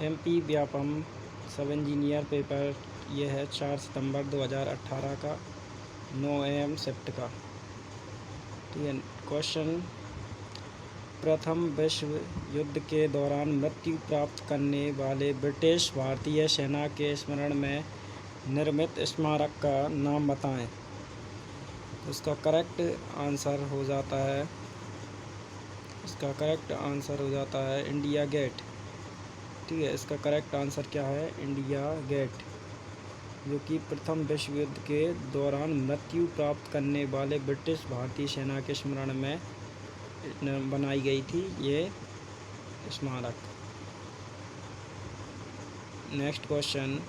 MP Vyapam सब engineer paper ये है 4 सितंबर 2018 का 9 AM शिफ्ट का। ठीक है। क्वेश्चन, प्रथम विश्व युद्ध के दौरान मृत्यु प्राप्त करने वाले ब्रिटिश भारतीय सेना के स्मरण में निर्मित स्मारक का नाम बताएं। तो इसका करेक्ट आंसर हो जाता है इंडिया गेट। ठीक है, इसका करेक्ट आंसर क्या है? इंडिया गेट, जो कि प्रथम विश्व युद्ध के दौरान मृत्यु प्राप्त करने वाले ब्रिटिश भारतीय सेना के स्मरण में बनाई गई थी ये स्मारक। नेक्स्ट क्वेश्चन,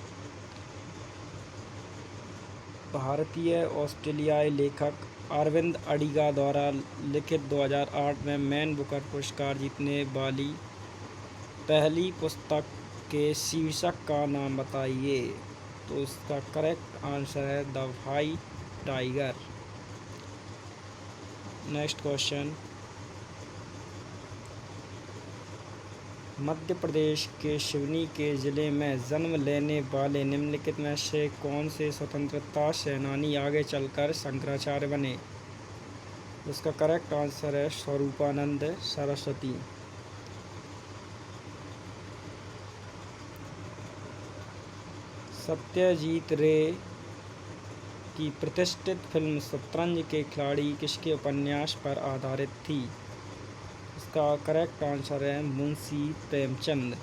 भारतीय ऑस्ट्रेलियाई लेखक अरविंद अडिगा द्वारा लिखित 2008 में मैन बुकर पुरस्कार जीतने वाली पहली पुस्तक के शीर्षक का नाम बताइए। तो इसका करेक्ट आंसर है the white tiger. Next question, Madhya Pradesh के सिवनी के ज़िले में जन्म लेने वाले निम्नलिखित में से कौन से स्वतंत्रता सेनानी आगे चलकर शंकराचार्य बने? इसका करेक्ट आंसर है स्वरूपानंद सरस्वती। सत्यजीत रे की प्रतिष्ठित फिल्म शतरंज के खिलाड़ी किसके उपन्यास पर आधारित थी? इसका करेक्ट आंसर है मुंशी प्रेमचंद।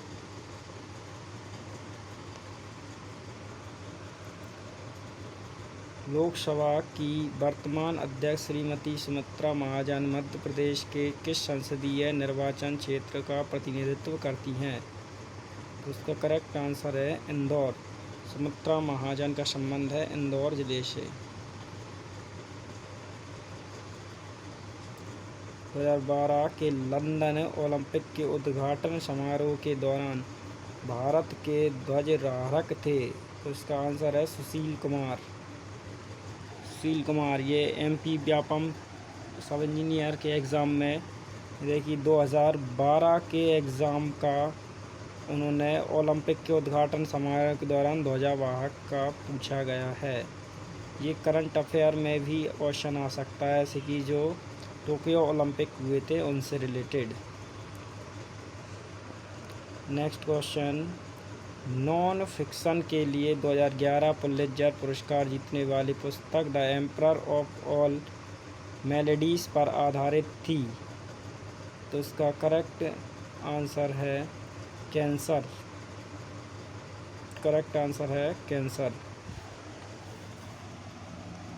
लोकसभा की वर्तमान अध्यक्ष श्रीमती सुमित्रा महाजन मध्य प्रदेश के किस संसदीय निर्वाचन क्षेत्र का प्रतिनिधित्व करती हैं? तो उसका करेक्ट आंसर है इंदौर। सुमित्रा महाजन का संबंध है इंदौर जिले से। 2012 के लंदन ओलंपिक के उद्घाटन समारोह के दौरान भारत के ध्वजधारक थे। तो इसका आंसर है सुशील कुमार। ये एमपी व्यापम सब इंजीनियर के एग्ज़ाम में देखिए 2012 के एग्ज़ाम का उन्होंने ओलंपिक के उद्घाटन समारोह के दौरान ध्वजवाहक का पूछा गया है। ये करंट अफेयर में भी क्वेश्चन आ सकता है, जैसे कि जो टोक्यो ओलंपिक हुए थे उनसे related. Next question, non fiction के लिए 2011 पुलित्ज़र पुरस्कार जीतने वाली पुस्तक the emperor of all melodies पर आधारित थी। तो इसका करेक्ट आंसर है कैंसर।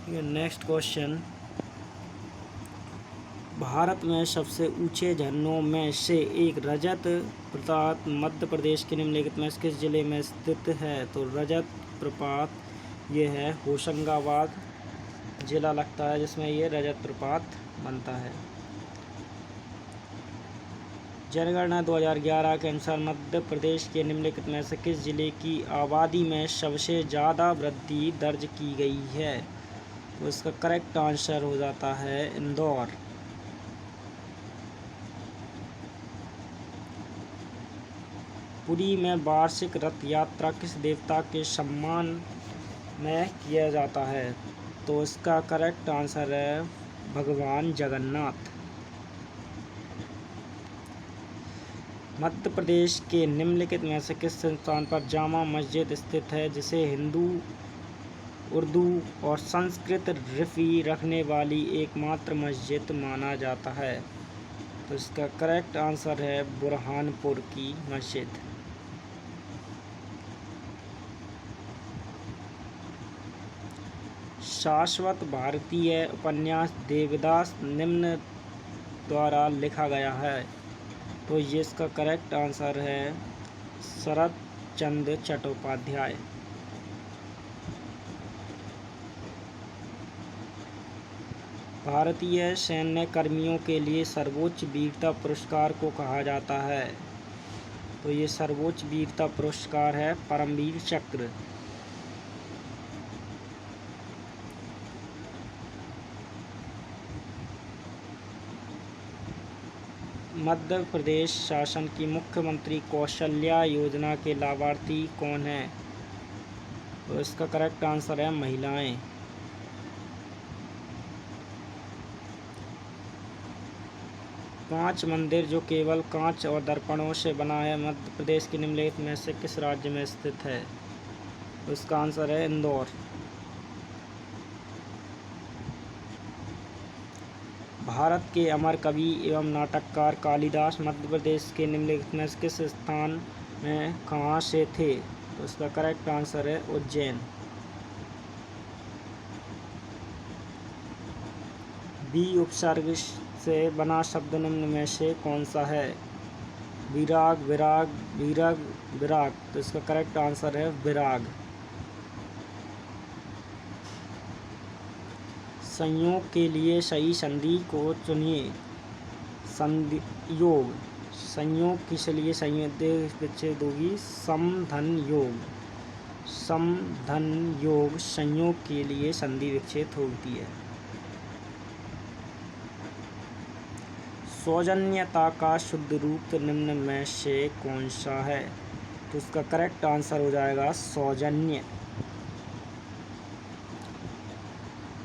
नेक्स्ट क्वेश्चन, भारत में सबसे ऊंचे झरनों में से एक रजत प्रपात मध्य प्रदेश के निम्नलिखित में किस जिले में स्थित है? तो रजत प्रपात ये है होशंगाबाद जिला लगता है जिसमें ये रजत प्रपात बनता है। जनगणना 2011 के अनुसार मध्य प्रदेश के निम्नलिखित में से किस जिले की आबादी में सबसे ज़्यादा वृद्धि दर्ज की गई है? तो इसका करेक्ट आंसर हो जाता है इंदौर। पुरी में वार्षिक रथ यात्रा किस देवता के सम्मान में किया जाता है? तो इसका करेक्ट आंसर है भगवान जगन्नाथ। मध्य प्रदेश के निम्नलिखित में से किस स्थान पर जामा मस्जिद स्थित है जिसे हिंदू, उर्दू और संस्कृत लिपि रखने वाली एकमात्र मस्जिद माना जाता है? तो इसका करेक्ट आंसर है बुरहानपुर की मस्जिद। शाश्वत भारतीय उपन्यास देवदास निम्न द्वारा लिखा गया है। तो ये इसका करेक्ट आंसर है शरत चंद्र चट्टोपाध्याय। भारतीय सैन्य कर्मियों के लिए सर्वोच्च वीरता पुरस्कार को कहा जाता है? तो ये सर्वोच्च वीरता पुरस्कार है परमवीर चक्र। मध्य प्रदेश शासन की मुख्यमंत्री कौशल्या योजना के लाभार्थी कौन हैं? तो इसका करेक्ट आंसर है महिलाएं। पांच मंदिर जो केवल कांच और दर्पणों से बना है मध्य प्रदेश के निम्नलिखित में से किस राज्य में स्थित है? तो इसका आंसर है इंदौर। भारत के अमर कवि एवं नाटककार कालिदास मध्य प्रदेश के निम्नलिखित में से किस स्थान में कहाँ से थे? तो इसका करेक्ट आंसर है उज्जैन। बी उपसर्ग से बना शब्द निम्न में से कौन सा है? विराग, विराग, विरग, विराग। तो इसका करेक्ट आंसर है विराग। संयोग के लिए सही संधि को चुनिए। संधि योग, संयोग के लिए सही विच्छेद होगी समधन योग। समधन योग संयोग के लिए संधि विच्छेद होती है। सौजन्यता का शुद्ध रूप निम्न में से कौन सा है? तो उसका करेक्ट आंसर हो जाएगा सौजन्य।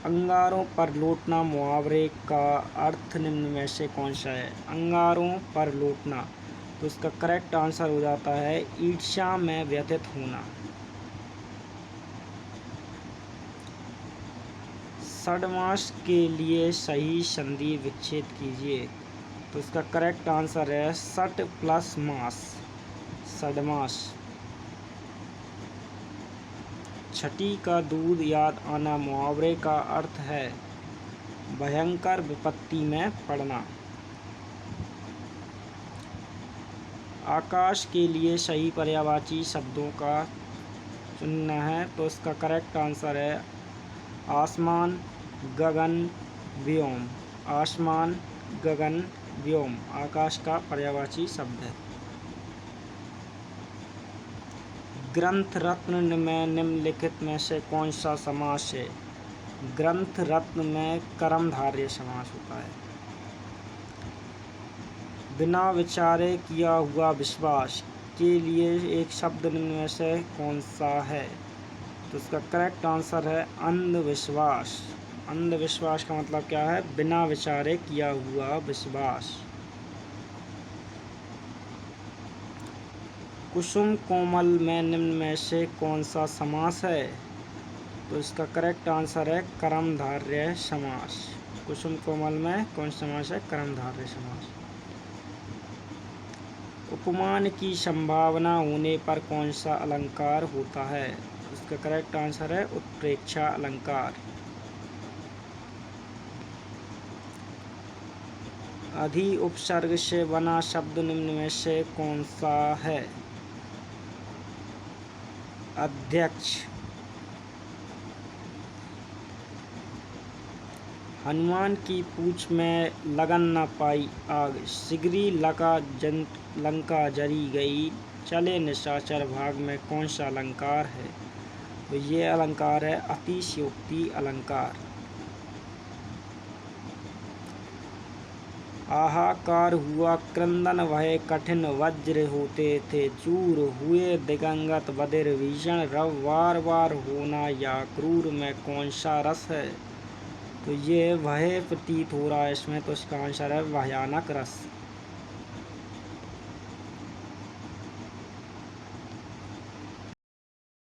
अंगारों पर लौटना मुहावरे का अर्थ निम्न में से कौन सा है? अंगारों पर लौटना, तो उसका करेक्ट आंसर हो जाता है ईर्ष्या में व्यथित होना। षड्मास के लिए सही संधि विच्छेद कीजिए। तो इसका करेक्ट आंसर है षट प्लस मास, षड्मास। छठी का दूध याद आना मुहावरे का अर्थ है भयंकर विपत्ति में पड़ना। आकाश के लिए सही पर्यायवाची शब्दों का चुनना है। तो इसका करेक्ट आंसर है आसमान, गगन, व्योम। आसमान, गगन, व्योम आकाश का पर्यायवाची शब्द है। ग्रंथ रत्न में निम्नलिखित में से कौन सा समास है? ग्रंथ रत्न में कर्मधारय समास होता है। बिना विचारे किया हुआ विश्वास के लिए एक शब्द निम्न में से कौन सा है? तो इसका करेक्ट आंसर है अंधविश्वास। अंधविश्वास का मतलब क्या है? बिना विचारे किया हुआ विश्वास। कुसुम कोमल में निम्न में से कौन सा समास है? तो इसका करेक्ट आंसर है कर्मधारय समास। कुसुम कोमल में कौन सा समास है? कर्मधारय समास। उपमान की संभावना होने पर कौन सा अलंकार होता है? इसका करेक्ट आंसर है उत्प्रेक्षा अलंकार। अधि उपसर्ग से बना शब्द निम्न में से कौन सा है? अध्यक्ष। हनुमान की पूंछ में लगन न पाई आग, सिगरी लंका जरी गई, चले निशाचर भाग में कौन सा अलंकार है? तो ये अलंकार है अतिशयोक्ति अलंकार। हाहाकार हुआ क्रंदन भय कठिन वज्र होते थे, चूर हुए दिगंगत बधिर भीषण रव वार वार होना या क्रूर में कौन सा रस है? तो ये भय प्रतीत हो रहा है इसमें, तो इसका आंसर है भयानक रस।